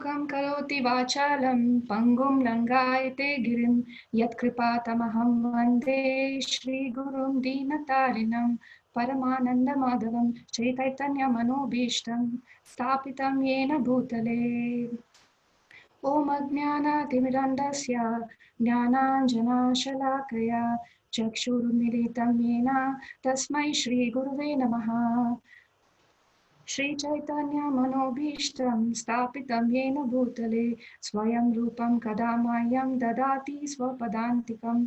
मूकं करोति वाचालं पङ्गुं लङ्घयते गिरिं यत्कृपातमहं वन्दे श्रीगुरुं दीनतारिणं परमानन्दमाधवं चैतन्यमनोभीष्टं स्थापितं येन भूतले। ॐ अज्ञानातिमिरन्धस्य ज्ञानाञ्जनशलाकया चक्षुरुन्मीलितं येन तस्मै श्रीगुरुवे नमः। श्रीचैतन्यमनोभीष्टं स्थापितं येन भूतले स्वयं रूपं कदा मह्यं ददाति स्वपदान्तिकं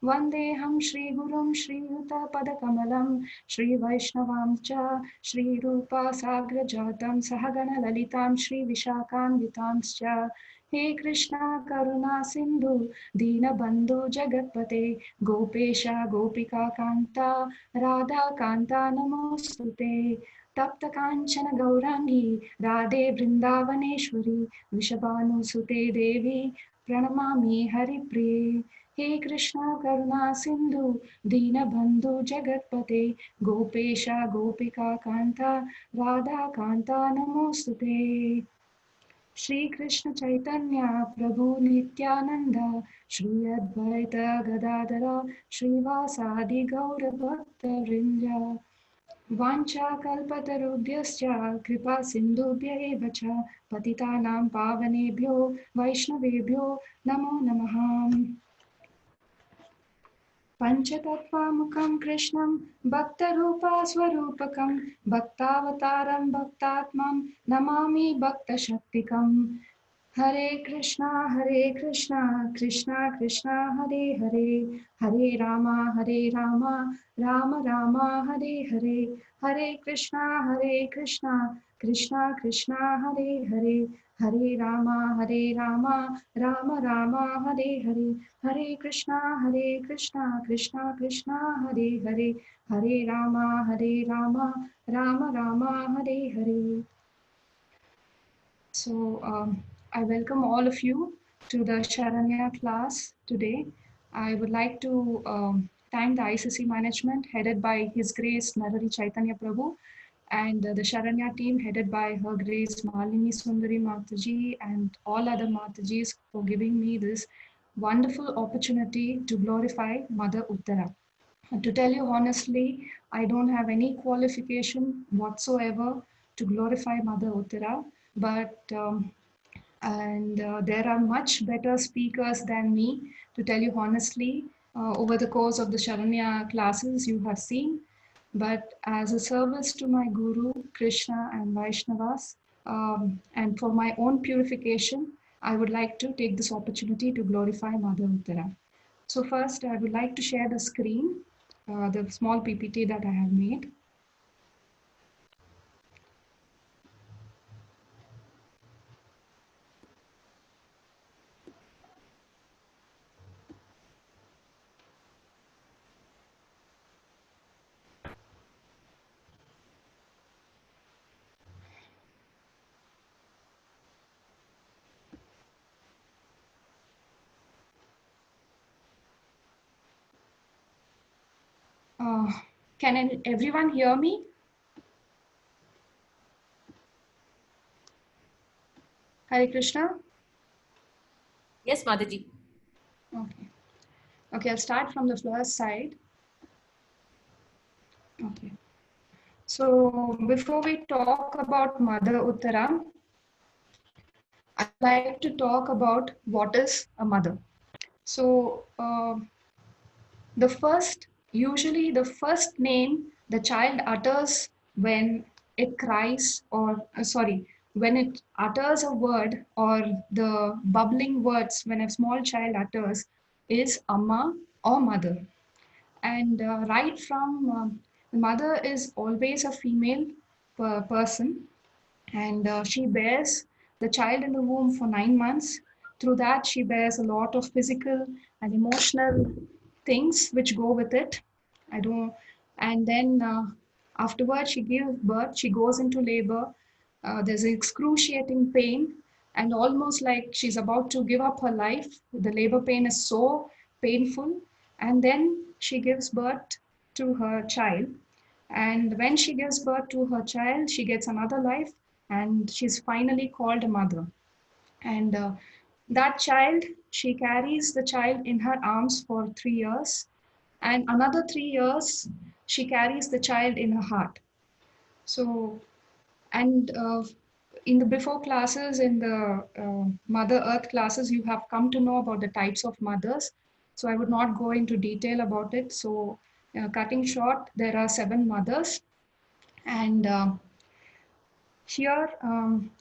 वन्देऽहं श्रीगुरुं श्रीयुतपदकमलं श्रीवैष्णवां च श्रीरूपसाग्रजातं सहगणललितां श्रीविशाखान्वितांश्च। हे कृष्णा करुणा सिन्धु दीनबन्धु जगत्पते गोपेश गोपिकान्ता राधाकान्ता नमोऽस्तुते। तप्त कांचन गौरांगी राधे वृंदावनेश्वरी वृषभानुसुते देवी प्रणमामि हरिप्रिये। हे कृष्णा करुणा सिंधु दीनबंधु जगत्पते गोपेश गोपिका कांता राधा कांता नमोस्तुते। श्री कृष्ण चैतन्य प्रभु नित्यानंद श्री अद्वैत गदाधर श्रीवासादि गौर भक्त वृंद वाञ्छाकल्पतरुभ्यश्च कृपा सिन्धुभ्य एव च पतितानां पावनेभ्यो वैष्णवेभ्यो नमो नमः। पञ्चतत्त्वामुखं कृष्णं भक्तरूपस्वरूपकं भक्तावतारं भक्तात्मां नमामि भक्तशक्तिकम्। हरे Krishna Krishna Krishna Hare Hare Hare Ram Ram Ram Hare Hare Hare Krishna Krishna Krishna Hare Hare Hare Ram Ram Ram Hare Hare Hare Krishna Krishna Krishna Hare Hare Hare Ram Ram Ram Hare Hare. So I welcome all of you to the Sharanya class today. I would like to thank the ICC management headed by His Grace Narari Chaitanya Prabhu and the Sharanya team headed by Her Grace Malini Sundari Mataji and all other Matajis for giving me this wonderful opportunity to glorify Mother Uttara. And to tell you honestly, I don't have any qualification whatsoever to glorify Mother Uttara, but there are much better speakers than me, to tell you honestly. Over the course of the Sharanya classes you have seen, but as a service to my Guru, Krishna and Vaishnavas, and for my own purification, I would like to take this opportunity to glorify Mother Uttara. So first, I would like to share the screen, the small PPT that I have made. Can everyone hear me? Hare Krishna. Yes, Mataji. Okay. Okay, I'll start from the first side. Okay. So before we talk about Mother Uttara, I'd like to talk about what is a mother. So usually the first name the child utters when it cries when it utters a word or the bubbling words when a small child utters is Amma or mother. And right from the mother is always a female person, and she bears the child in the womb for 9 months. Through that, she bears a lot of physical and emotional things which go with it. I don't, and then afterwards she gives birth. She goes into labor. There's excruciating pain, and almost like she's about to give up her life. The labor pain is so painful, and then she gives birth to her child. And when she gives birth to her child, she gets another life, and she's finally called a mother. And that child, she carries the child in her arms for 3 years, and another 3 years, she carries the child in her heart. So, and in the before classes, in the Mother Earth classes, you have come to know about the types of mothers. So I would not go into detail about it. So, cutting short, there are 7 mothers, and here,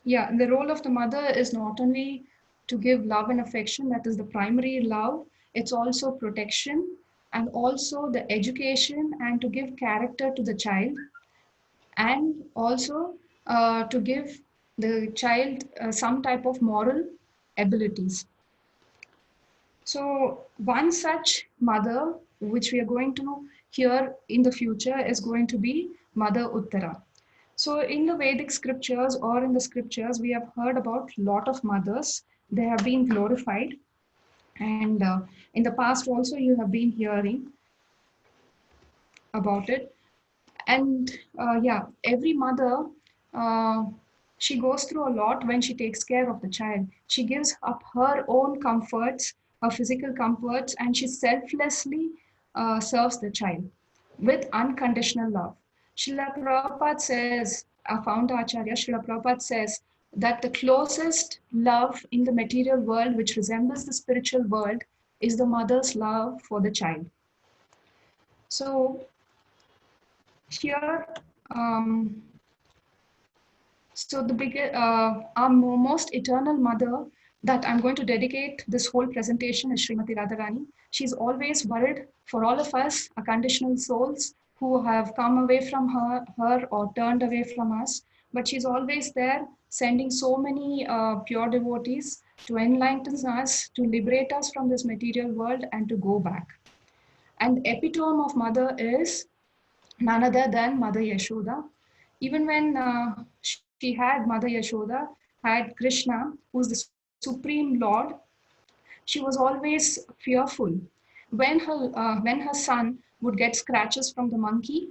yeah, the role of the mother is not only to give love and affection, that is the primary love, it's also protection and also the education and to give character to the child, and also to give the child some type of moral abilities. So, one such mother, which we are going to hear in the future, is going to be Mother Uttara. So, in the Vedic scriptures or in the scriptures, we have heard about lot of mothers. They have been glorified, and in the past also you have been hearing about it. And yeah, every mother, uh, she goes through a lot when she takes care of the child. She gives up her own comforts, her physical comforts, and she selflessly serves the child with unconditional love. Srila Prabhupada says, our founder Acharya Srila Prabhupada says that the closest love in the material world, which resembles the spiritual world, is the mother's love for the child. So here, so the our most eternal mother that I'm going to dedicate this whole presentation is Srimati Radharani. She's always worried for all of us, our conditional souls who have come away from her or turned away from us. But she's always there, sending so many pure devotees to enlighten us, to liberate us from this material world, and to go back. And the epitome of mother is none other than Mother Yashoda. Even when she had Mother Yashoda, had Krishna, who is the supreme Lord, she was always fearful when her son would get scratches from the monkey,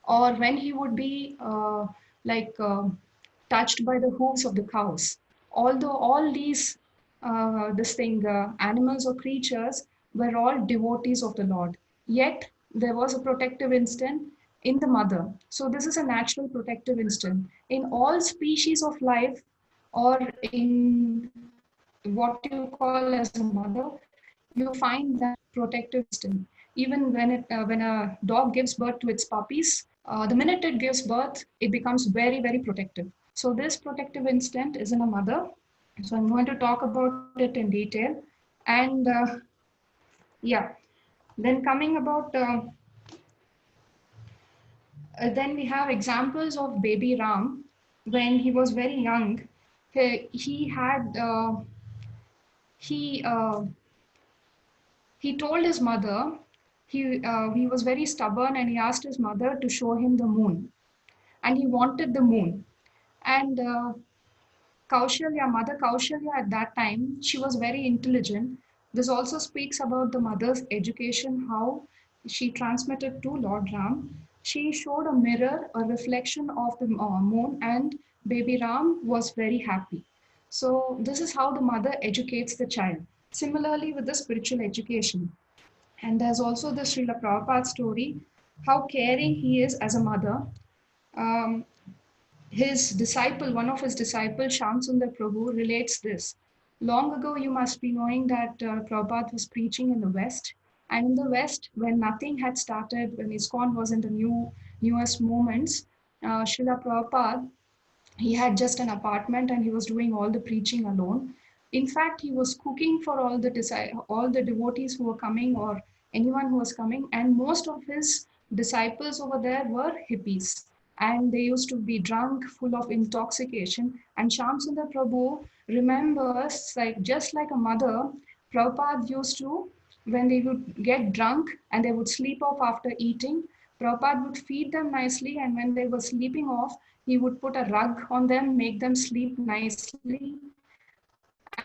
or when he would be like touched by the hooves of the cows. Although all these this thing animals or creatures were all devotees of the Lord, yet there was a protective instinct in the mother. So this is a natural protective instinct in all species of life, or in what you call as a mother, you find that protective instinct. Even when a dog gives birth to its puppies, the minute it gives birth, it becomes very, very protective. So this protective instinct is in a mother. So I'm going to talk about it in detail. And yeah, then coming about, then we have examples of baby Ram. When he was very young, he had he he told his mother, he was very stubborn, and he asked his mother to show him the moon, and he wanted the moon. And Kaushalya, Mother Kaushalya at that time, she was very intelligent. This also speaks about the mother's education, how she transmitted to Lord Ram. She showed a mirror, a reflection of the moon, and baby Ram was very happy. So, this is how the mother educates the child. Similarly, with the spiritual education. And there's also the Srila Prabhupada story, how caring he is as a mother. Um, his disciple, one of his disciples, Shamsundar Prabhu, relates this. Long ago, you must be knowing that Prabhupada was preaching in the West. And in the West, when nothing had started, when ISKCON was in the newest moments, Srila Prabhupada, he had just an apartment and he was doing all the preaching alone. In fact, he was cooking for all the devotees who were coming, or anyone who was coming, and most of his disciples over there were hippies, and they used to be drunk, full of intoxication. And Shamsundar Prabhu remembers, like just like a mother, Prabhupada used to, when they would get drunk and they would sleep off after eating, Prabhupada would feed them nicely, and when they were sleeping off, he would put a rug on them, make them sleep nicely.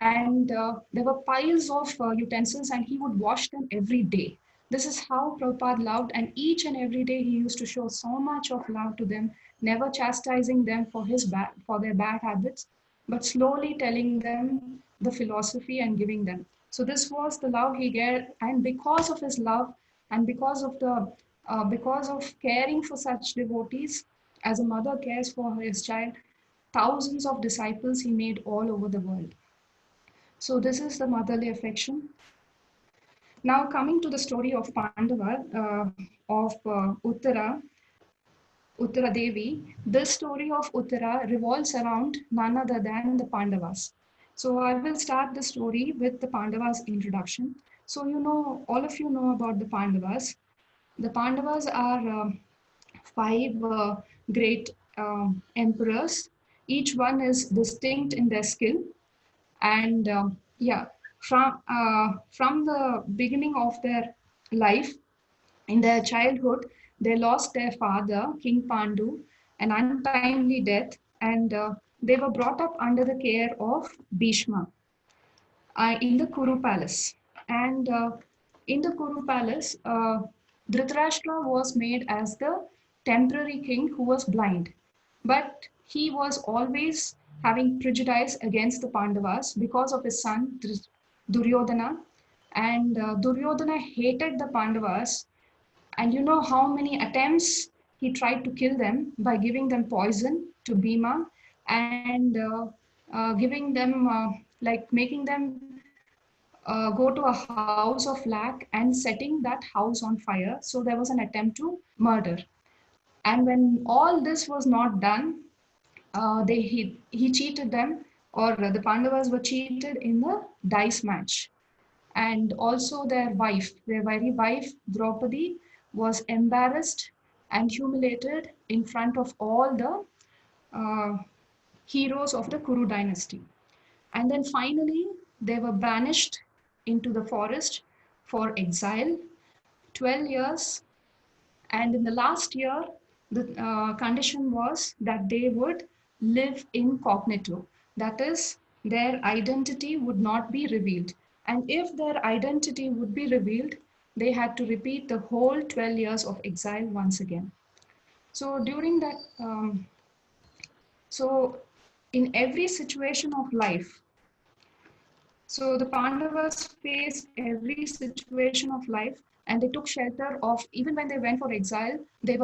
And there were piles of utensils, and he would wash them every day. This is how Prabhupada loved, and each and every day he used to show so much of love to them, never chastising them for their bad habits, but slowly telling them the philosophy and giving them. So this was the love he gave, and because of his love and because of caring for such devotees, as a mother cares for his child, thousands of disciples he made all over the world. So this is the motherly affection. Now coming to the story of Pandava, of Uttara Devi, this story of Uttara revolves around none other than the Pandavas. So I will start the story with the Pandavas introduction. So all of you know about the Pandavas. The Pandavas are five great emperors. Each one is distinct in their skill, and yeah, from the beginning of their life, in their childhood, they lost their father, King Pandu, an untimely death, and they were brought up under the care of Bhishma in the Kuru palace. And in the Kuru palace, Dhritarashtra was made as the temporary king who was blind. But he was always having prejudice against the Pandavas because of his son Duryodhana. And Duryodhana hated the Pandavas, and you know how many attempts he tried to kill them by giving them poison to Bhima, and giving them, like making them go to a house of lac and setting that house on fire. So there was an attempt to murder. And when all this was not done, he cheated them, or the Pandavas were cheated in the dice match. And also their very wife, Draupadi, was embarrassed and humiliated in front of all the uh, heroes of the Kuru dynasty. And then finally, they were banished into the forest for exile, 12 years. And in the last year, the condition was that they would live incognito. That is, their identity would not be revealed. And if their identity would be revealed, they had to repeat the whole 12 years of exile once again. So during that, so in every situation of life, so the Pandavas faced every situation of life, and they took shelter of, even when they went for exile, they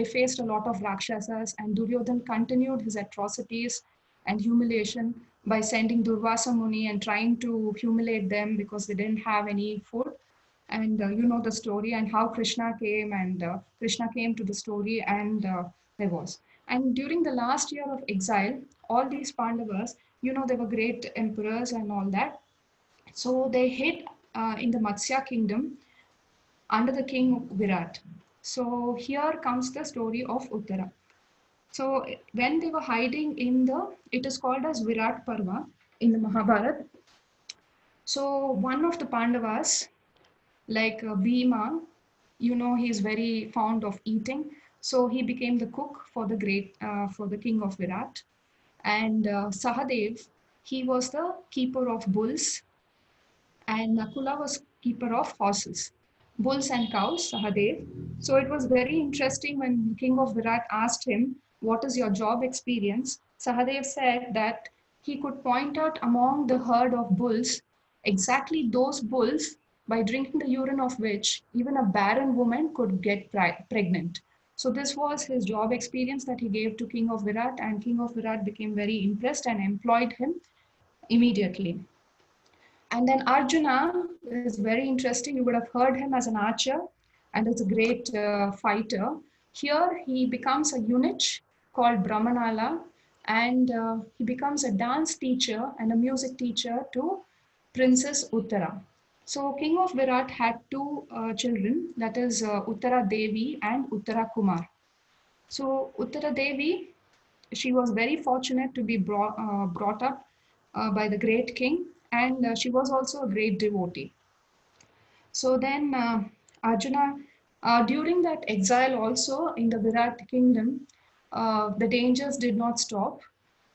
faced a lot of rakshasas, and Duryodhan continued his atrocities and humiliation by sending Durvasa Muni and trying to humiliate them because they didn't have any food. And you know the story, and how Krishna came to the story, and there was. And during the last year of exile, all these Pandavas, they were great emperors and all that. So they hid in the Matsya kingdom under the king Virat. So here comes the story of Uttara. So when they were hiding it is called as Virat Parva in the Mahabharata. So one of the Pandavas, like Bhima, he's very fond of eating. So he became the cook for the king of Virat. And Sahadev, he was the keeper of bulls, and Nakula was keeper of horses, bulls and cows, Sahadev. So it was very interesting when King of Virat asked him, "What is your job experience?" Sahadev said that he could point out among the herd of bulls exactly those bulls by drinking the urine of which even a barren woman could get pregnant. So this was his job experience that he gave to King of Virat, and King of Virat became very impressed and employed him immediately. And then Arjuna is very interesting. You would have heard him as an archer and as a great fighter. Here he becomes a eunuch called Brahmanala, and he becomes a dance teacher and a music teacher to Princess Uttara. So King of Virat had two children, that is Uttara Devi and Uttara Kumar. So Uttara Devi, she was very fortunate to be brought up by the great king, and she was also a great devotee. So then Arjuna, during that exile also in the Virat kingdom, the dangers did not stop.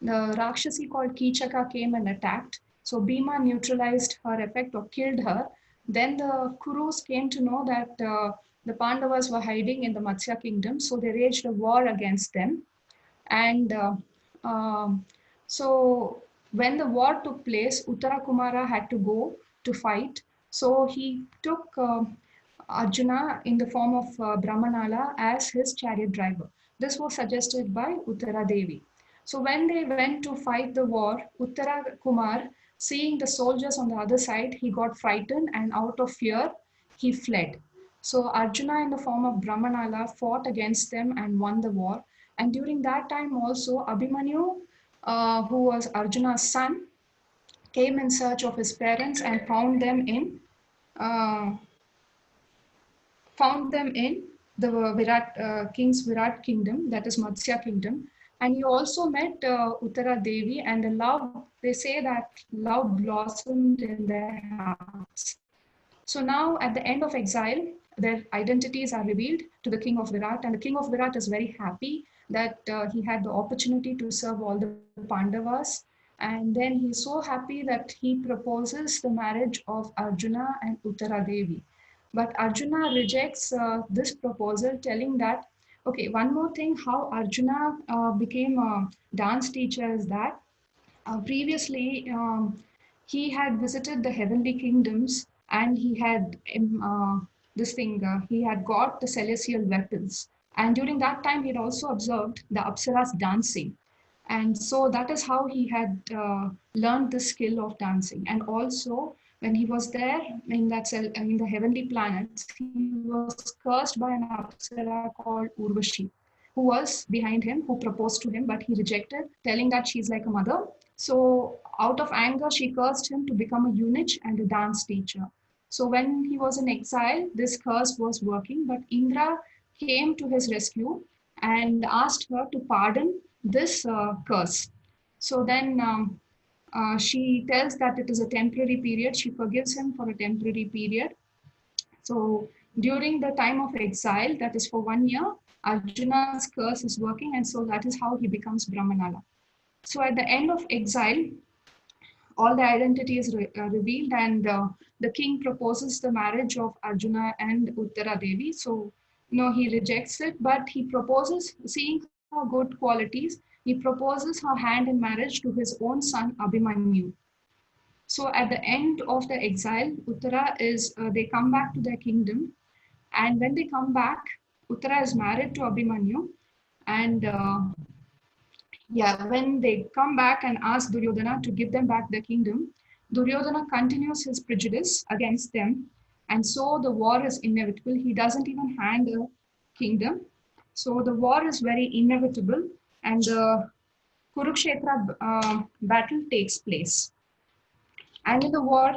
The Rakshasi called Kichaka came and attacked. So Bhima neutralized her effect or killed her. Then the Kurus came to know that the Pandavas were hiding in the Matsya kingdom, so they waged a war against them. And um, so when the war took place, Uttara Kumara had to go to fight. So he took Arjuna in the form of Brahmanala as his chariot driver. This was suggested by Uttara Devi. So when they went to fight the war, Uttara Kumar, seeing the soldiers on the other side, he got frightened and out of fear, he fled. So Arjuna in the form of Brahmanala fought against them and won the war. And during that time also, Abhimanyu, who was Arjuna's son, came in search of his parents and uh, found them in the king's Virat kingdom, that is Matsya kingdom. And he also met Uttara Devi, and the love, they say that love blossomed in their hearts. So now, at the end of exile, their identities are revealed to the king of Virat, and the king of Virat is very happy that he had the opportunity to serve all the Pandavas. And then he's so happy that he proposes the marriage of Arjuna and Uttara Devi. But Arjuna rejects this proposal, telling that, okay, one more thing, how Arjuna became a dance teacher is that previously, he had visited the heavenly kingdoms and he had he had got the celestial weapons. And during that time, he had also observed the Apsaras dancing. And so that is how he had learned the skill of dancing. And also, when he was there in in the heavenly planets, he was cursed by an Apsara called Urvashi, who was behind him, who proposed to him, but he rejected, telling that she's like a mother. So, out of anger, she cursed him to become a eunuch and a dance teacher. So, when he was in exile, this curse was working, but Indra came to his rescue and asked her to pardon this curse. So then she tells that it is a temporary period. She forgives him for a temporary period. So during the time of exile, that is for 1 year, Arjuna's curse is working, and so that is how he becomes Brahmanala. So at the end of exile, all the identity is revealed, and the king proposes the marriage of Arjuna and Uttara Devi. So, no, he rejects it, but he proposes, seeing her good qualities, he proposes her hand in marriage to his own son Abhimanyu. So, at the end of the exile, they come back to their kingdom, and when they come back, Uttara is married to Abhimanyu, and yeah, when they come back and ask Duryodhana to give them back the kingdom, Duryodhana continues his prejudice against them, and so the war is inevitable. He doesn't even hand the kingdom. So the war is very inevitable, and the Kurukshetra battle takes place. And in the war,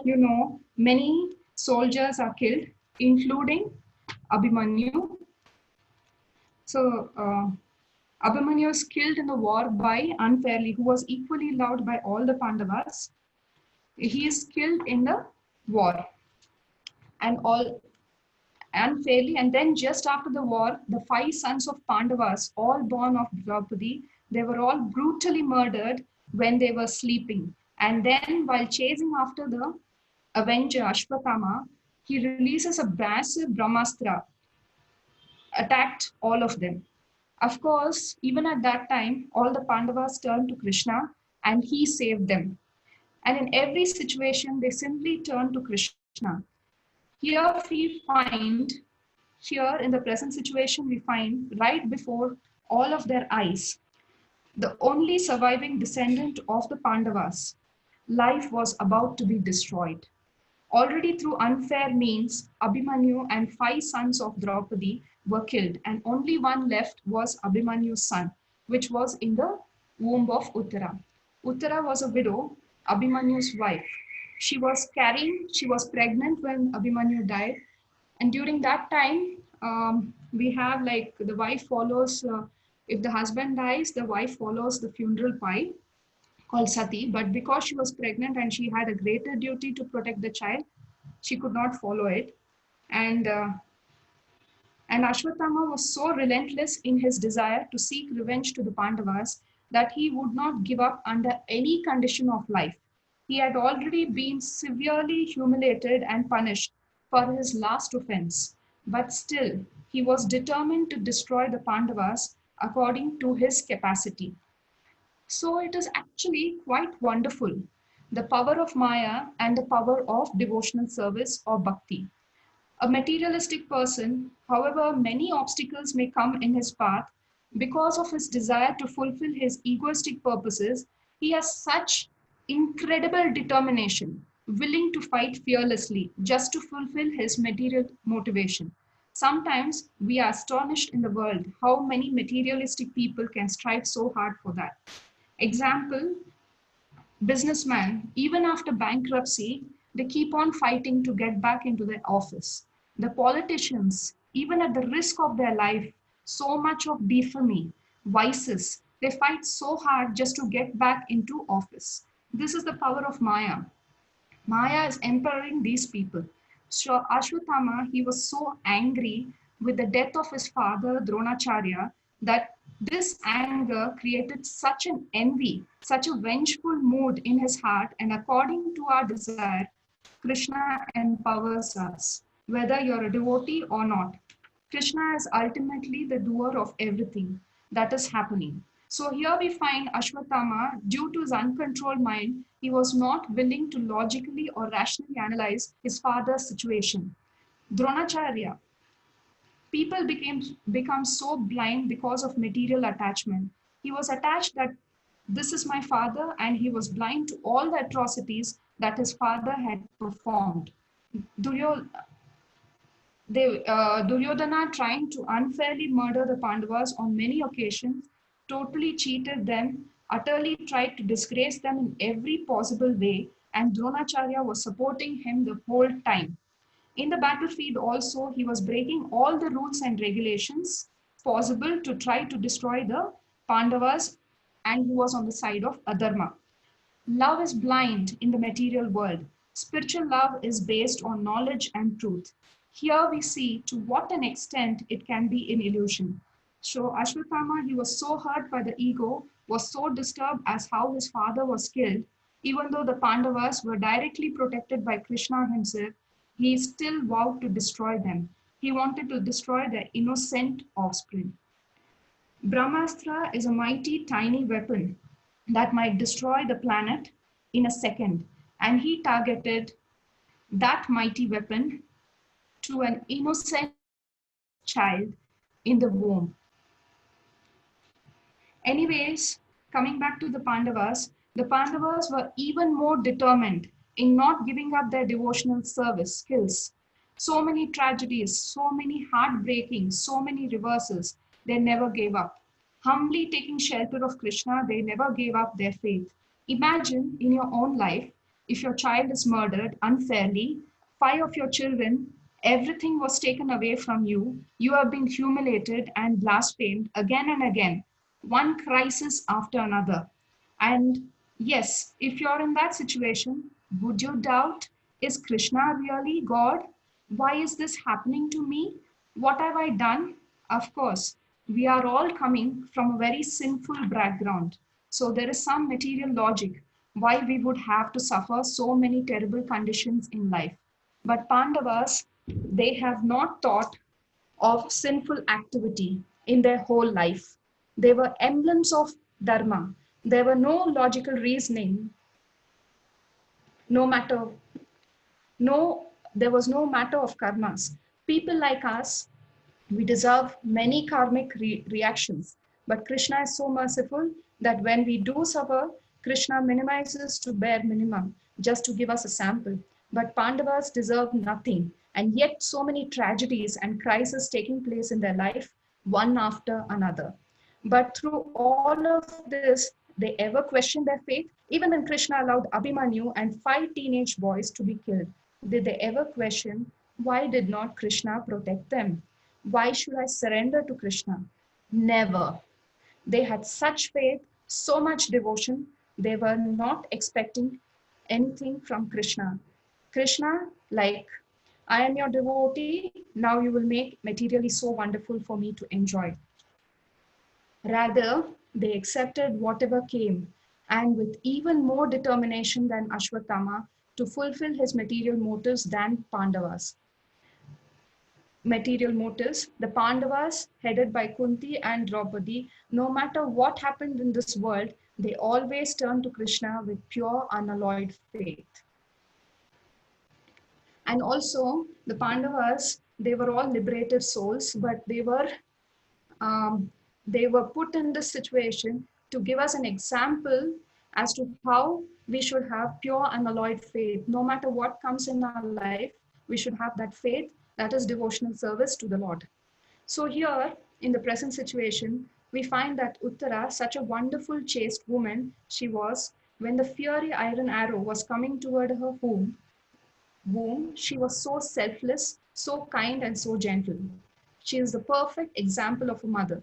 many soldiers are killed, including Abhimanyu. So Abhimanyu was killed in the war by unfairly, who was equally loved by all the Pandavas. He is killed in the war and all unfairly. And then just after the war, the 5 sons of Pandavas, all born of Draupadi, they were all brutally murdered when they were sleeping. And then while chasing after the avenger Ashwatthama, he releases a massive Brahmastra, attacked all of them. Of course, even at that time, all the Pandavas turned to Krishna and he saved them. And in every situation, they simply turn to Krishna. Here we find, here in the present situation, we find right before all of their eyes, the only surviving descendant of the Pandavas, life was about to be destroyed. Already through unfair means, Abhimanyu and 5 sons of Draupadi were killed, and only one left was Abhimanyu's son, which was in the womb of Uttara. Uttara was a widow, Abhimanyu's wife. She was pregnant when Abhimanyu died, and during that time, we have like the wife follows, if the husband dies, the wife follows the funeral pile called Sati, but because she was pregnant and she had a greater duty to protect the child, she could not follow it. And and Ashwatthama was so relentless in his desire to seek revenge to the Pandavas that he would not give up under any condition of life. He had already been severely humiliated and punished for his last offense, but still he was determined to destroy the Pandavas according to his capacity. So it is actually quite wonderful, the power of Maya and the power of devotional service or bhakti. A materialistic person, however many obstacles may come in his path, because of his desire to fulfill his egoistic purposes, he has such incredible determination, willing to fight fearlessly just to fulfill his material motivation. Sometimes we are astonished in the world how many materialistic people can strive so hard for that. Example, businessmen, even after bankruptcy, they keep on fighting to get back into their office. The politicians, even at the risk of their life, so much of blasphemy, vices, they fight so hard just to get back into office. This is the power of Maya. Maya is empowering these people. So Ashwatthama, he was so angry with the death of his father Dronacharya that this anger created such an envy, such a vengeful mood in his heart, and according to our desire, Krishna empowers us, whether you're a devotee or not. Krishna is ultimately the doer of everything that is happening. So here we find Ashwatthama, due to his uncontrolled mind, he was not willing to logically or rationally analyze his father's situation. Dronacharya, people become so blind because of material attachment. He was attached that this is my father, and he was blind to all the atrocities that his father had performed. Duryodhana Duryodhana, trying to unfairly murder the Pandavas on many occasions, totally cheated them, utterly tried to disgrace them in every possible way, and Dronacharya was supporting him the whole time. In the battlefield, also, he was breaking all the rules and regulations possible to try to destroy the Pandavas, and he was on the side of Adharma. Love is blind in the material world. Spiritual love is based on knowledge and truth. Here we see to what an extent it can be in illusion. So Ashwatthama, he was so hurt by the ego, was so disturbed as how his father was killed, even though the Pandavas were directly protected by Krishna himself, he still vowed to destroy them. He wanted to destroy their innocent offspring. Brahmastra is a mighty tiny weapon that might destroy the planet in a second, and he targeted that mighty weapon to an innocent child in the womb. Anyways, coming back to the Pandavas were even more determined in not giving up their devotional service skills. So many tragedies, so many heartbreaking, so many reverses, they never gave up. Humbly taking shelter of Krishna, they never gave up their faith. Imagine in your own life, if your child is murdered unfairly, five of your children, everything was taken away from you, you have been humiliated and blasphemed again and again, one crisis after another. And yes, if you're in that situation, would you doubt, is Krishna really God? Why is this happening to me? What have I done? Of course, we are all coming from a very sinful background. So there is some material logic why we would have to suffer so many terrible conditions in life. But Pandavas, they have not thought of sinful activity in their whole life. They were emblems of dharma. There were no logical reasoning, no matter, no, there was no matter of karmas. People like us, we deserve many karmic reactions. But Krishna is so merciful that when we do suffer, Krishna minimizes to bare minimum just to give us a sample. But Pandavas deserve nothing. And yet, so many tragedies and crises taking place in their life, one after another. But through all of this, they ever questioned their faith? Even when Krishna allowed Abhimanyu and five teenage boys to be killed, did they ever question why did not Krishna protect them? Why should I surrender to Krishna? Never. They had such faith, so much devotion, they were not expecting anything from Krishna. Krishna, like, I am your devotee, now you will make materially so wonderful for me to enjoy. Rather, they accepted whatever came, and with even more determination than Ashwatthama to fulfill his material motives, the Pandavas, headed by Kunti and Draupadi, no matter what happened in this world, They always turn to Krishna with pure, unalloyed faith. And also, the Pandavas, they were all liberated souls, but um, they were put in this situation to give us an example as to how we should have pure unalloyed faith. No matter what comes in our life, we should have that faith that is devotional service to the Lord. So, here in the present situation, we find that Uttara, such a wonderful, chaste woman she was, when the fiery iron arrow was coming toward her womb, she was so selfless, so kind, and so gentle. She is the perfect example of a mother.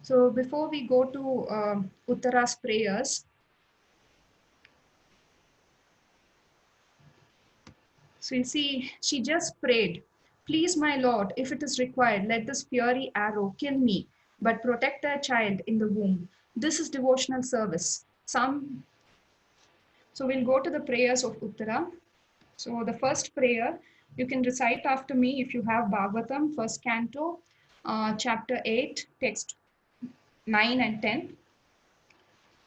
So before we go to Uttara's prayers, so you see, she just prayed, "Please, my Lord, if it is required, let this fiery arrow kill me, but protect their child in the womb." This is devotional service. So we'll go to the prayers of Uttara. So the first prayer, you can recite after me if you have Bhagavatam, first canto, chapter 8, text 9 and 10.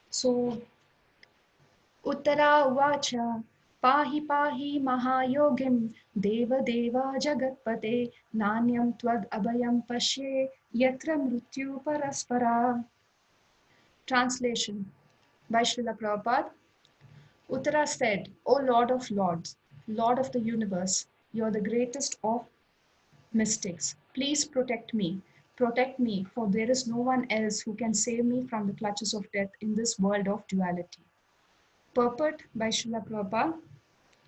So Uttara Uvacha Pahi Pahi Mahayogim Deva Deva Jagatpate Nanyam Twad Abhayam Pashe Yatra Mrityu Paraspara. Translation by Srila Prabhupada. Uttara said, "O Lord of Lords, Lord of the universe, you are the greatest of mystics. Please protect me. Protect me, for there is no one else who can save me from the clutches of death in this world of duality." Purport by Srila Prabhupada.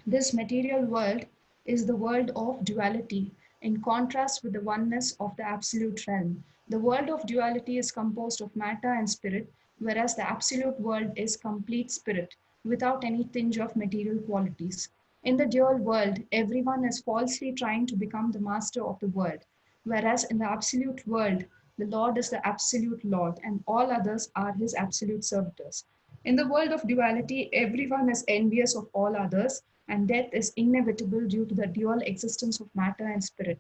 This material world is the world of duality, in contrast with the oneness of the absolute realm. The world of duality is composed of matter and spirit, whereas the absolute world is complete spirit, without any tinge of material qualities. In the dual world, everyone is falsely trying to become the master of the world, whereas in the absolute world, the Lord is the absolute Lord, and all others are his absolute servitors. In the world of duality, everyone is envious of all others, and death is inevitable due to the dual existence of matter and spirit.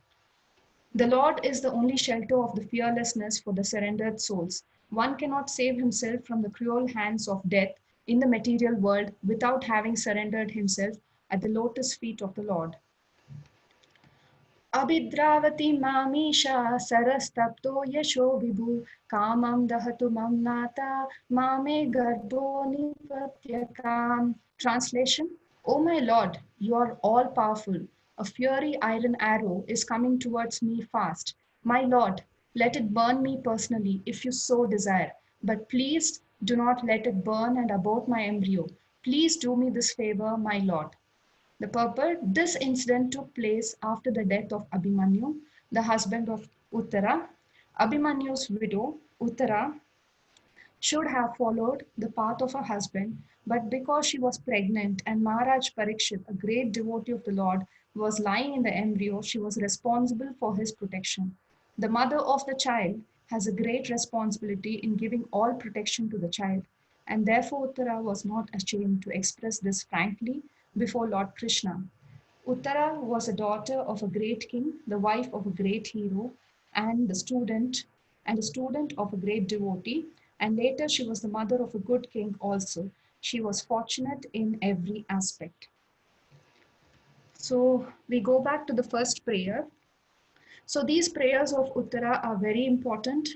The Lord is the only shelter of the fearlessness for the surrendered souls. One cannot save himself from the cruel hands of death in the material world without having surrendered himself at the lotus feet of the Lord. अभिद्रावति मामीशा सरस्तप्तो यशो विभु कामं दहतु मम नाता मामे गर्भो निपत्यकाम. Translation: O my Lord, you are all powerful. A fiery iron arrow is coming towards me fast. My Lord, let it burn me personally if you so desire. But please do not let it burn and abort my embryo. Please do me this favor, my Lord. The purport: this incident took place after the death of Abhimanyu, the husband of Uttara. Abhimanyu's widow, Uttara, should have followed the path of her husband, but because she was pregnant and Maharaj Parikshit, a great devotee of the Lord, was lying in the embryo, she was responsible for his protection. The mother of the child has a great responsibility in giving all protection to the child, and therefore Uttara was not ashamed to express this frankly before Lord Krishna. Uttara was a daughter of a great king, the wife of a great hero, and the student of a great devotee, and later she was the mother of a good king also. She was fortunate in every aspect. So we go back to the first prayer. So these prayers of Uttara are very important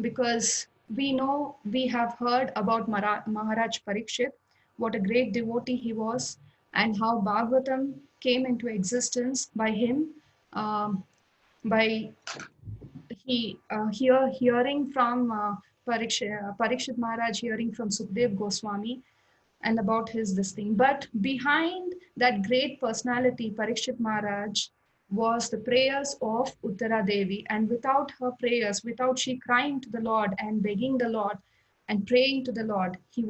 because we have heard about Maharaj Parikshit, what a great devotee he was, and how Bhagavatam came into existence by him, by hearing from Parikshit Maharaj, hearing from Sukdev Goswami, and about his this thing. But behind that great personality, Parikshit Maharaj, was the prayers of Uttara Devi. And without her prayers, without she crying to the Lord and begging the Lord and praying to the Lord, we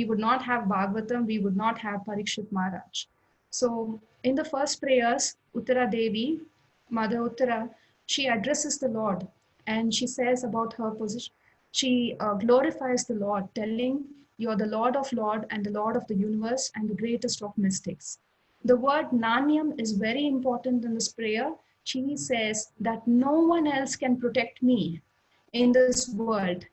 would not have Bhagavatam, we would not have Parikshit Maharaj. So in the first prayers, Uttara Devi, Mother Uttara, she addresses the Lord and she says about her position. She glorifies the Lord, telling, "You are the Lord of Lord and the Lord of the universe and the greatest of mystics." The word Nanyam is very important in this prayer. She says that no one else can protect me. in this world.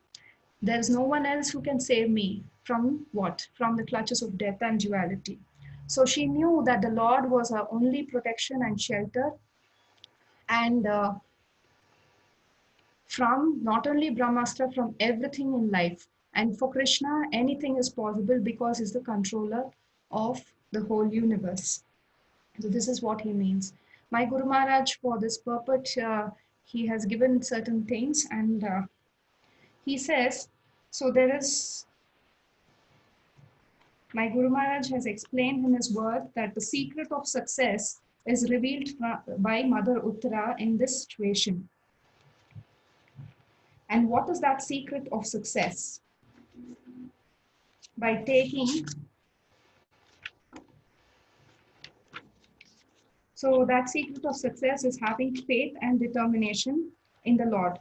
There's no one else who can save me from what? From the clutches of death and duality. So she knew that the Lord was her only protection and shelter, and from not only Brahmastra, from everything in life. And for Krishna, anything is possible because he's the controller of the whole universe. So this is what he means. My Guru Maharaj, for this purport, he has given certain things, and he says, so there is, my Guru Maharaj has explained in his word that the secret of success is revealed by Mother Uttara in this situation. And what is that secret of success? By taking, so that secret of success is having faith and determination in the Lord.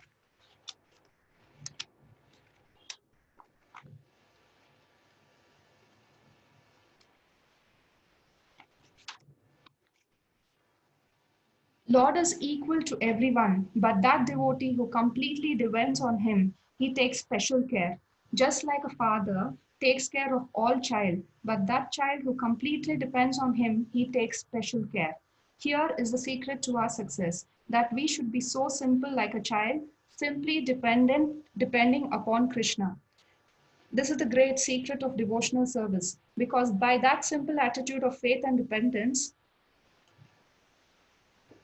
Lord is equal to everyone, but that devotee who completely depends on him, he takes special care. Just like a father takes care of all child, but that child who completely depends on him, he takes special care. Here is the secret to our success, that we should be so simple like a child, simply depending upon Krishna. This is the great secret of devotional service, because by that simple attitude of faith and dependence,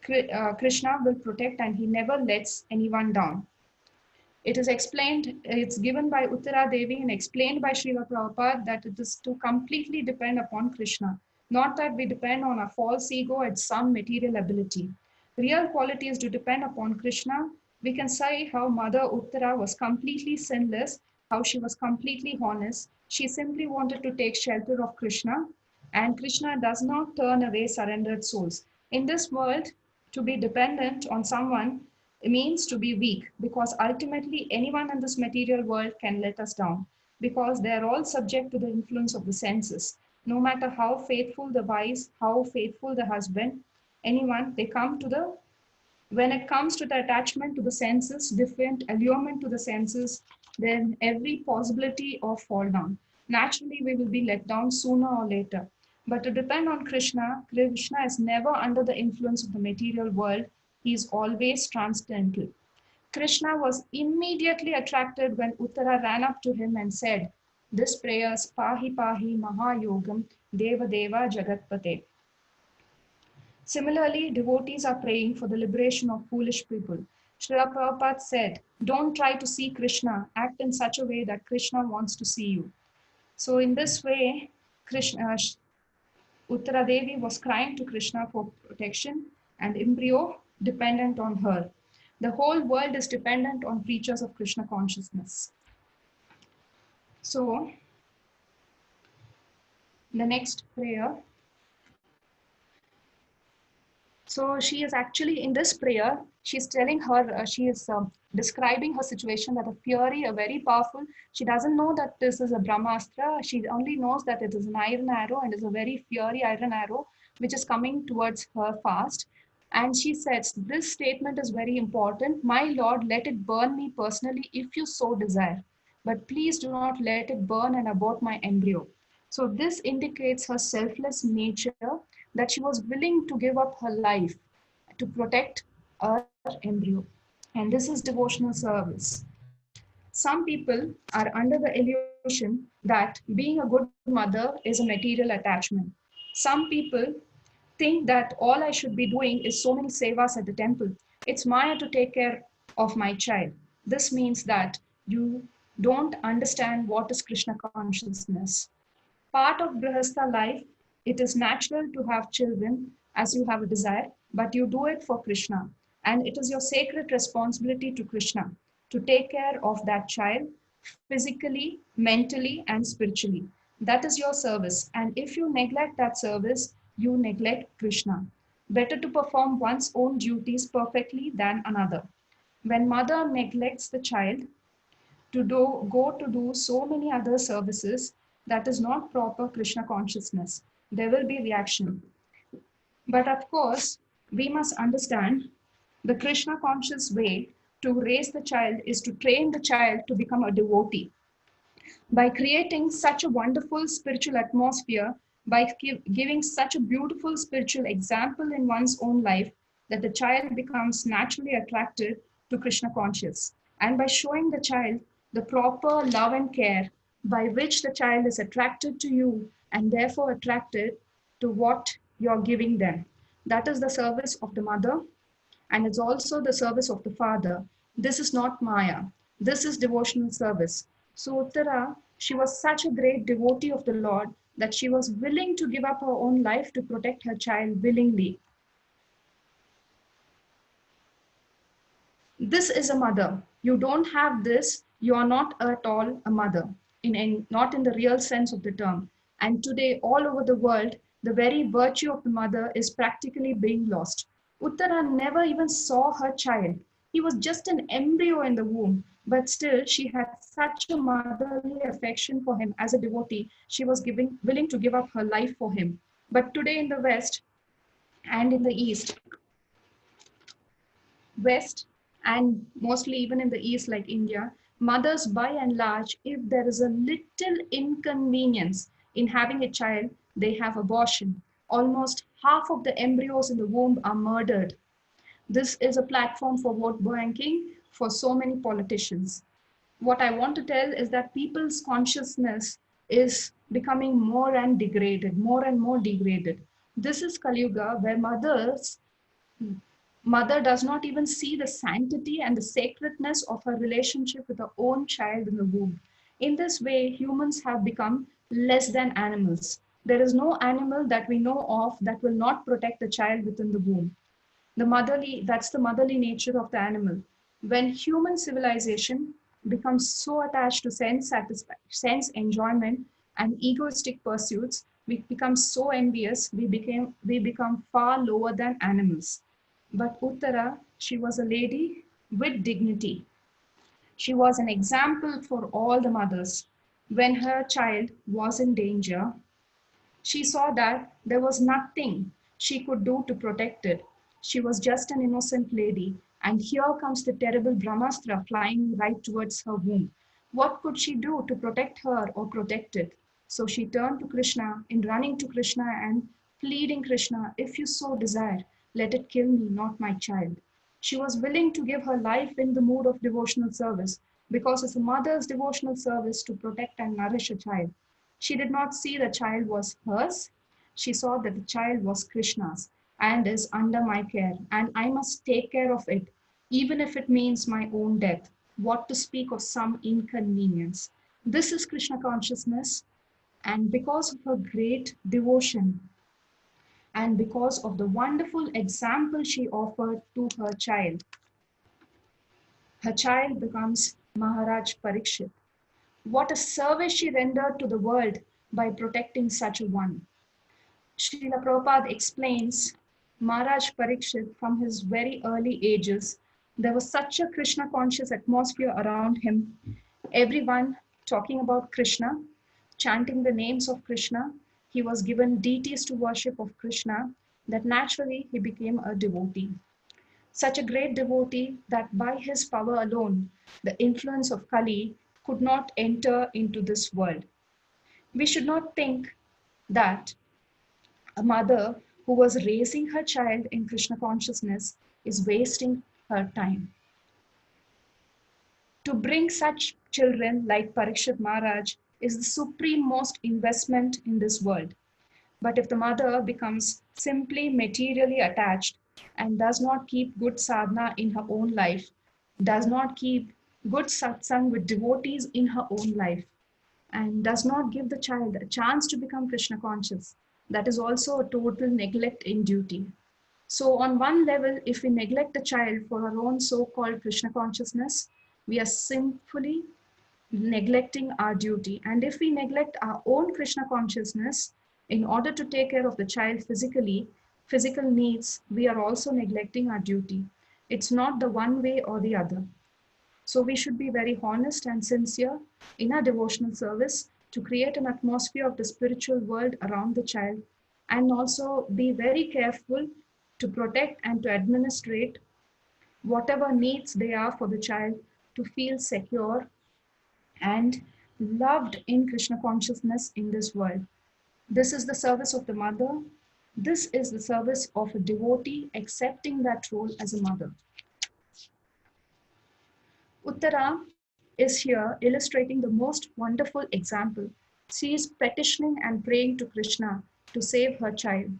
Krishna will protect and he never lets anyone down. It is explained, it's given by Uttara Devi and explained by Srila Prabhupada that it is to completely depend upon Krishna, not that we depend on a false ego and some material ability. Real quality is to depend upon Krishna. We can say how Mother Uttara was completely sinless, how she was completely honest. She simply wanted to take shelter of Krishna, and Krishna does not turn away surrendered souls. In this world, to be dependent on someone means to be weak, because ultimately anyone in this material world can let us down, because they are all subject to the influence of the senses. No matter how faithful the wife, how faithful the husband, anyone, they come to the, when it comes to the attachment to the senses, different allurement to the senses, then every possibility of fall down. Naturally, we will be let down sooner or later. But to depend on Krishna, Krishna is never under the influence of the material world. He is always transcendental. Krishna was immediately attracted when Uttara ran up to him and said, this prayer is Pahi Pahi Mahayogam Deva Deva Jagatpate. Similarly, devotees are praying for the liberation of foolish people. Srila Prabhupada said, don't try to see Krishna, act in such a way that Krishna wants to see you. So in this way, Krishna, Uttara Devi was crying to Krishna for protection, and embryo dependent on her. The whole world is dependent on preachers of Krishna consciousness. So the next prayer. So she is actually in this prayer, she's telling her, she is describing her situation that a fury, a very powerful, she doesn't know that this is a Brahmastra. She only knows that it is an iron arrow and is a very fiery iron arrow, which is coming towards her fast. And she says, this statement is very important. My Lord, let it burn me personally if you so desire. But please do not let it burn and abort my embryo. So this indicates her selfless nature, that she was willing to give up her life to protect her embryo. And this is devotional service. Some people are under the illusion that being a good mother is a material attachment. Some people think that all I should be doing is so many sevas at the temple. It's Maya to take care of my child. This means that you don't understand what is Krishna consciousness. Part of Grihastha life, it is natural to have children as you have a desire, but you do it for Krishna. And it is your sacred responsibility to Krishna to take care of that child physically, mentally, and spiritually. That is your service. And if you neglect that service, you neglect Krishna. Better to perform one's own duties perfectly than another. When mother neglects the child, go to do so many other services, that is not proper Krishna consciousness. There will be reaction. But of course, we must understand the Krishna conscious way. to raise the child is to train the child to become a devotee. By creating such a wonderful spiritual atmosphere, by giving such a beautiful spiritual example in one's own life, that the child becomes naturally attracted to Krishna conscious. And by showing the child the proper love and care by which the child is attracted to you and therefore attracted to what you're giving them. That is the service of the mother, and it's also the service of the father. This is not Maya. This is devotional service. So Uttara, she was such a great devotee of the Lord that she was willing to give up her own life to protect her child willingly. This is a mother. You don't have this, you are not at all a mother, not in the real sense of the term. And today, all over the world, the very virtue of the mother is practically being lost. Uttara never even saw her child. He was just an embryo in the womb, but still she had such a motherly affection for him as a devotee. She was willing to give up her life for him. But today in the West and in the West, and mostly even in the East, like India, mothers by and large, if there is a little inconvenience in having a child, they have abortion. Almost half of the embryos in the womb are murdered. This is a platform for vote banking for so many politicians. What I want to tell is that people's consciousness is becoming more and more degraded. This is Kali Yuga, where mother does not even see the sanctity and the sacredness of her relationship with her own child in the womb. In this way, humans have become less than animals. There is no animal that we know of that will not protect the child within the womb. That's the motherly nature of the animal. When human civilization becomes so attached to sense satisfaction, sense enjoyment, and egoistic pursuits, we become so envious, we become far lower than animals. But Uttara, she was a lady with dignity. She was an example for all the mothers. When her child was in danger, she saw that there was nothing she could do to protect it. She was just an innocent lady, and here comes the terrible Brahmastra flying right towards her womb. What could she do to protect her or protect it? So she turned to Krishna in running to Krishna and pleading, Krishna, if you so desire, let it kill me, not my child. She was willing to give her life in the mood of devotional service because it's a mother's devotional service to protect and nourish a child. She did not see the child was hers. She saw that the child was Krishna's and is under my care, and I must take care of it, even if it means my own death. What to speak of some inconvenience? This is Krishna consciousness, and because of her great devotion and because of the wonderful example she offered to her child becomes Maharaj Parikshit. What a service she rendered to the world by protecting such a one. Srila Prabhupada explains Maharaj Parikshit from his very early ages, there was such a Krishna conscious atmosphere around him. Everyone talking about Krishna, chanting the names of Krishna. He was given deities to worship of Krishna, that naturally he became a devotee. Such a great devotee that by his power alone, the influence of Kali could not enter into this world. We should not think that a mother who was raising her child in Krishna consciousness is wasting her time. To bring such children like Parikshit Maharaj is the supreme most investment in this world. But if the mother becomes simply materially attached and does not keep good sadhana in her own life, does not keep good satsang with devotees in her own life, and does not give the child a chance to become Krishna conscious, that is also a total neglect in duty. So, on one level, if we neglect the child for our own so called Krishna consciousness, we are sinfully neglecting our duty. And if we neglect our own Krishna consciousness in order to take care of the child physical needs, we are also neglecting our duty. It's not the one way or the other. So we should be very honest and sincere in our devotional service to create an atmosphere of the spiritual world around the child, and also be very careful to protect and to administrate whatever needs they are for the child to feel secure and loved in Krishna consciousness in this world. This is the service of the mother. This is the service of a devotee accepting that role as a mother. Uttara is here illustrating the most wonderful example. She is petitioning and praying to Krishna to save her child.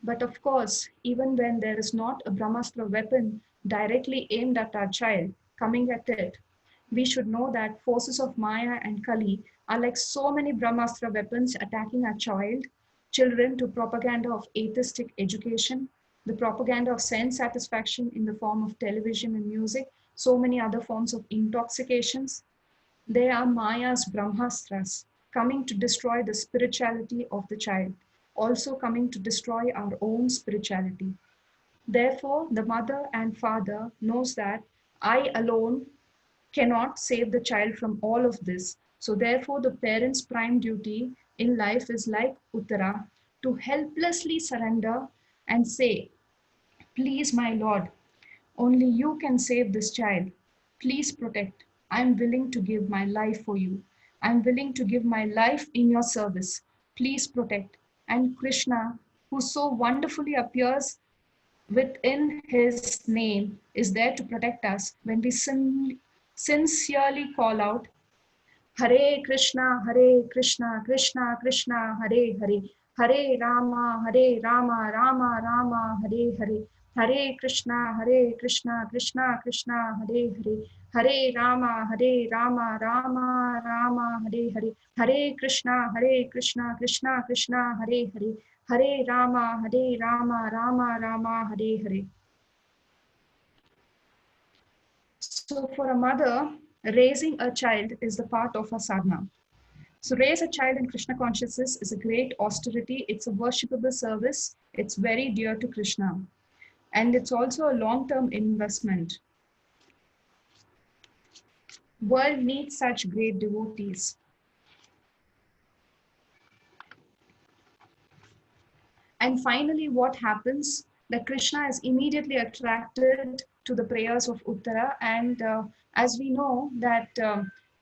But of course, even when there is not a Brahmastra weapon directly aimed at our child coming at it, we should know that forces of Maya and Kali are like so many Brahmastra weapons attacking our children to propaganda of atheistic education, the propaganda of sense satisfaction in the form of television and music, so many other forms of intoxications. They are Maya's Brahmastras coming to destroy the spirituality of the child, also coming to destroy our own spirituality. Therefore, the mother and father knows that I alone cannot save the child from all of this. So therefore, the parent's prime duty in life is like Uttara, to helplessly surrender and say, please, my Lord, only you can save this child. Please protect. I am willing to give my life for you. I am willing to give my life in your service. Please protect. And Krishna, who so wonderfully appears within his name, is there to protect us when we sincerely call out, Hare Krishna, Hare Krishna, Krishna Krishna, Hare Hare, Hare Rama, Rama Rama, Hare Hare, Hare Krishna, Krishna Krishna, Hare Hare, Hare Rama, Rama, Rama Rama, Hare Hare, Hare Krishna, Krishna Krishna, Hare Hare, Hare Rama, Rama Rama, Hare Hare. So for a mother, raising a child is the part of her sadhana. So raise a child in Krishna consciousness is a great austerity. It's a worshipable service. It's very dear to Krishna. And it's also a long-term investment. World needs such great devotees. And finally, what happens? That Krishna is immediately attracted to the prayers of Uttara. And as we know that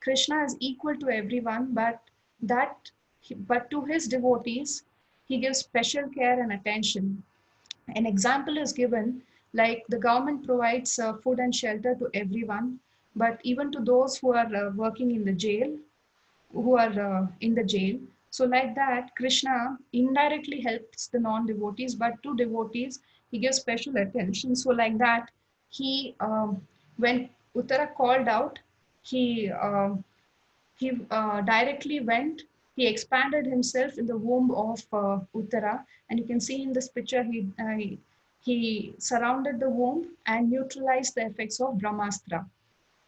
Krishna is equal to everyone, but to his devotees, he gives special care and attention. An example is given like the government provides food and shelter to everyone, but even to those who are working in the jail, who are in the jail. So, like that, Krishna indirectly helps the non devotees, but to devotees, he gives special attention. So, like that, when Uttara called out, he directly went, he expanded himself in the womb of Uttara. And you can see in this picture, he surrounded the womb and neutralized the effects of Brahmastra,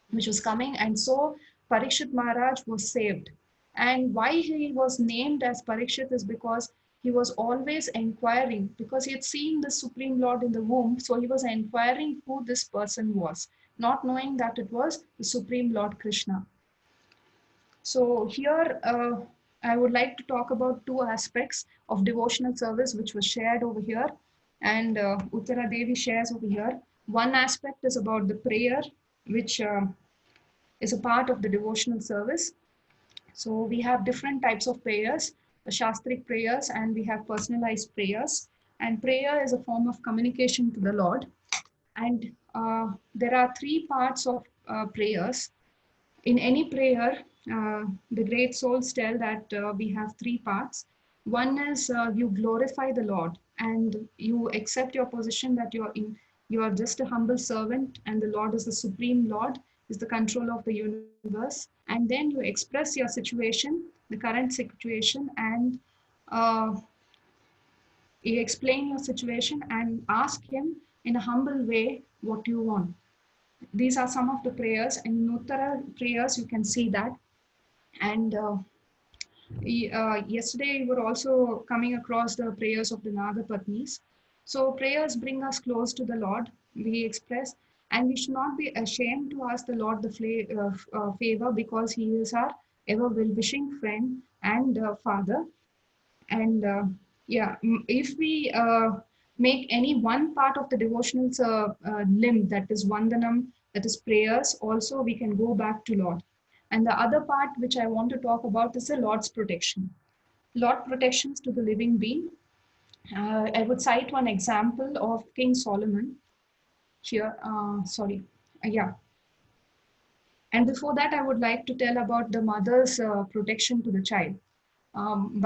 which was coming. And so Parikshit Maharaj was saved. And why he was named as Parikshit is because he was always inquiring, because he had seen the Supreme Lord in the womb. So he was inquiring who this person was, not knowing that it was the Supreme Lord Krishna. So here I would like to talk about two aspects of devotional service which was shared over here, and Uttara Devi shares over here. One aspect is about the prayer, which is a part of the devotional service. So we have different types of prayers, the Shastric prayers, and we have personalized prayers. And prayer is a form of communication to the Lord. And there are three parts of prayers. In any prayer, the great souls tell that we have three parts. One is you glorify the Lord and you accept your position that you are just a humble servant and the Lord is the supreme Lord, is the controller of the universe. And then you express your situation, the current situation, and uh, you explain your situation and ask Him in a humble way what you want. These are some of the prayers. In Nuttara prayers, you can see that. And yesterday, we were also coming across the prayers of the Nagapatnis. So, prayers bring us close to the Lord. We express, and we should not be ashamed to ask the Lord the favor because He is our ever well wishing friend and Father. And yeah, if we make any one part of the devotional limb, that is Vandanam, that is prayers, also we can go back to Lord. And the other part which I want to talk about is the Lord's protection. Lord protections to the living being. I would cite one example of King Solomon here. Sorry. Yeah. And before that, I would like to tell about the mother's protection to the child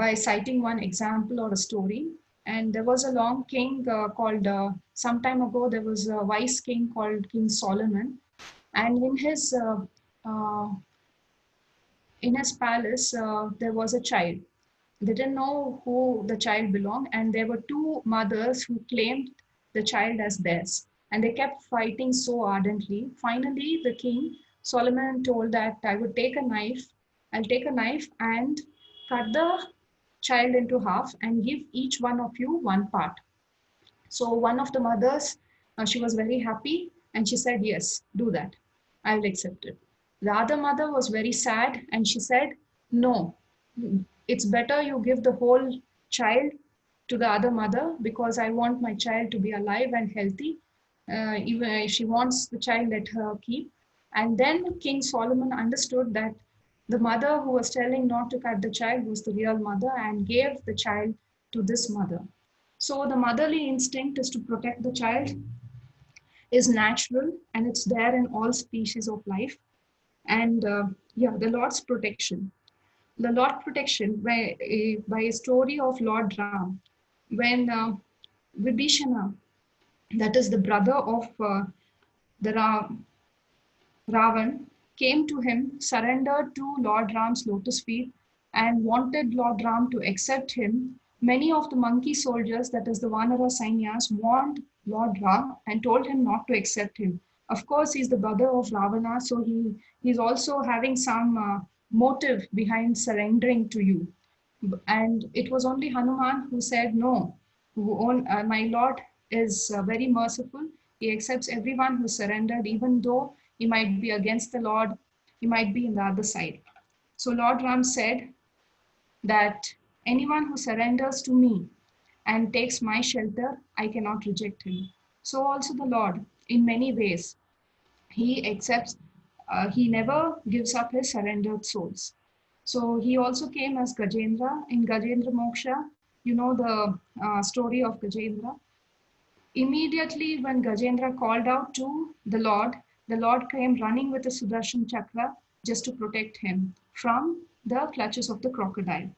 by citing one example or a story. And there was a long king called, some time ago, there was a wise king called King Solomon. And uh, in his palace, there was a child. They didn't know who the child belonged, and there were two mothers who claimed the child as theirs. And they kept fighting so ardently. Finally, the king, Solomon, told that I'll take a knife and cut the child into half and give each one of you one part. So one of the mothers, she was very happy and she said, yes, do that. I will accept it. The other mother was very sad and she said, no, it's better you give the whole child to the other mother because I want my child to be alive and healthy. Even if she wants the child, let her keep. And then King Solomon understood that the mother who was telling not to cut the child was the real mother and gave the child to this mother. So the motherly instinct is to protect the child is natural and it's there in all species of life. And yeah, the Lord's protection. The Lord protection by a story of Lord Ram, when Vibhishana, that is the brother of the Ravan, came to him, surrendered to Lord Ram's lotus feet, and wanted Lord Ram to accept him. Many of the monkey soldiers, that is the Vanara Sainyas, warned Lord Ram and told him not to accept him. Of course, he's the brother of Ravana, so he's also having some motive behind surrendering to you. And it was only Hanuman who said, no, my Lord is very merciful. He accepts everyone who surrendered, even though he might be against the Lord, he might be in the other side. So Lord Ram said that anyone who surrenders to me and takes my shelter, I cannot reject him. So also the Lord, in many ways, he accepts, he never gives up his surrendered souls. So he also came as Gajendra in Gajendra Moksha. You know the story of Gajendra. Immediately, when Gajendra called out to the Lord came running with a Sudarshan Chakra just to protect him from the clutches of the crocodile.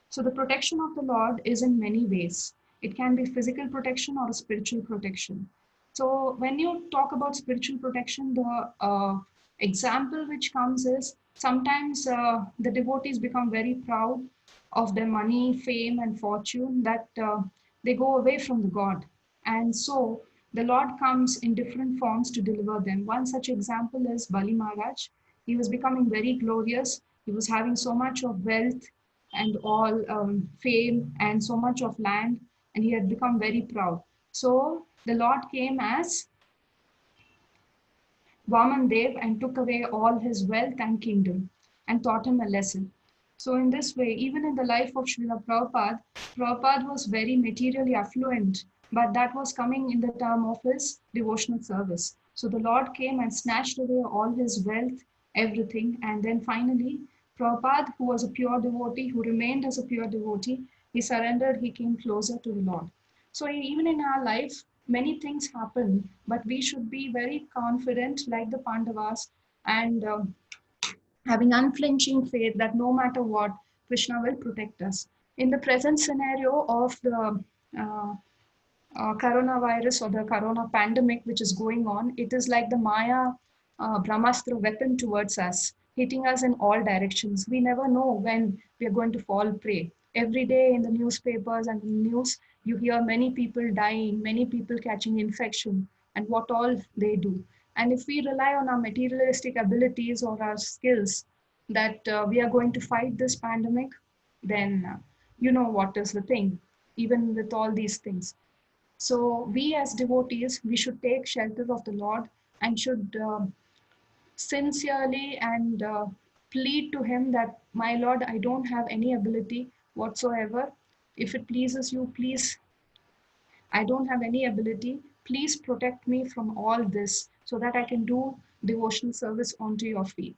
So, the protection of the Lord is in many ways. It can be physical protection or a spiritual protection. So, when you talk about spiritual protection, the example which comes is sometimes the devotees become very proud of their money, fame, and fortune that they go away from the God. And so the Lord comes in different forms to deliver them. One such example is Bali Maharaj. He was becoming very glorious. He was having so much of wealth and all fame and so much of land, and he had become very proud. So the Lord came as Vaman Dev and took away all his wealth and kingdom and taught him a lesson. So, in this way, even in the life of Srila Prabhupada, Prabhupada was very materially affluent, but that was coming in the term of his devotional service. So, the Lord came and snatched away all his wealth, everything, and then finally, Prabhupada, who was a pure devotee, who remained as a pure devotee, he surrendered, he came closer to the Lord. So, even in our life, many things happen, but we should be very confident, like the Pandavas, and having unflinching faith that no matter what, Krishna will protect us. In the present scenario of the uh, coronavirus or the corona pandemic which is going on, it is like the Maya Brahmastra weapon towards us, hitting us in all directions. We never know when we are going to fall prey. Every day in the newspapers and the news, you hear many people dying, many people catching infection, and what all they do. And if we rely on our materialistic abilities or our skills that we are going to fight this pandemic, then you know what is the thing, even with all these things. So we as devotees, we should take shelter of the Lord and should sincerely and plead to Him that, my Lord, I don't have any ability whatsoever. If it pleases you, please I don't have any ability. Please protect me from all this so that I can do devotional service onto your feet.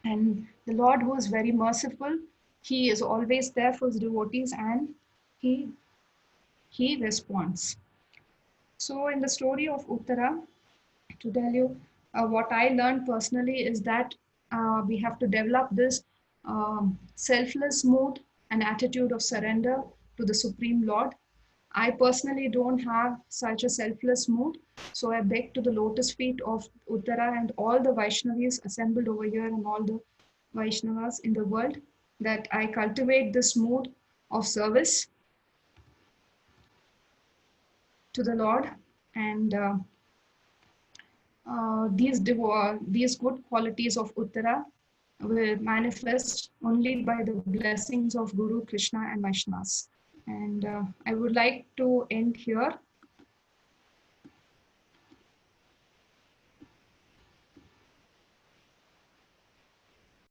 And the Lord, who is very merciful, he is always there for his devotees, and he he responds. So in the story of Uttara, to tell you what I learned personally is that we have to develop this selfless mood and attitude of surrender to the Supreme Lord. I personally don't have such a selfless mood, so I beg to the lotus feet of Uttara and all the Vaishnavis assembled over here and all the Vaishnavas in the world that I cultivate this mood of service to the Lord, and these good qualities of Uttara will manifest only by the blessings of Guru, Krishna, and Vaishnavas. And I would like to end here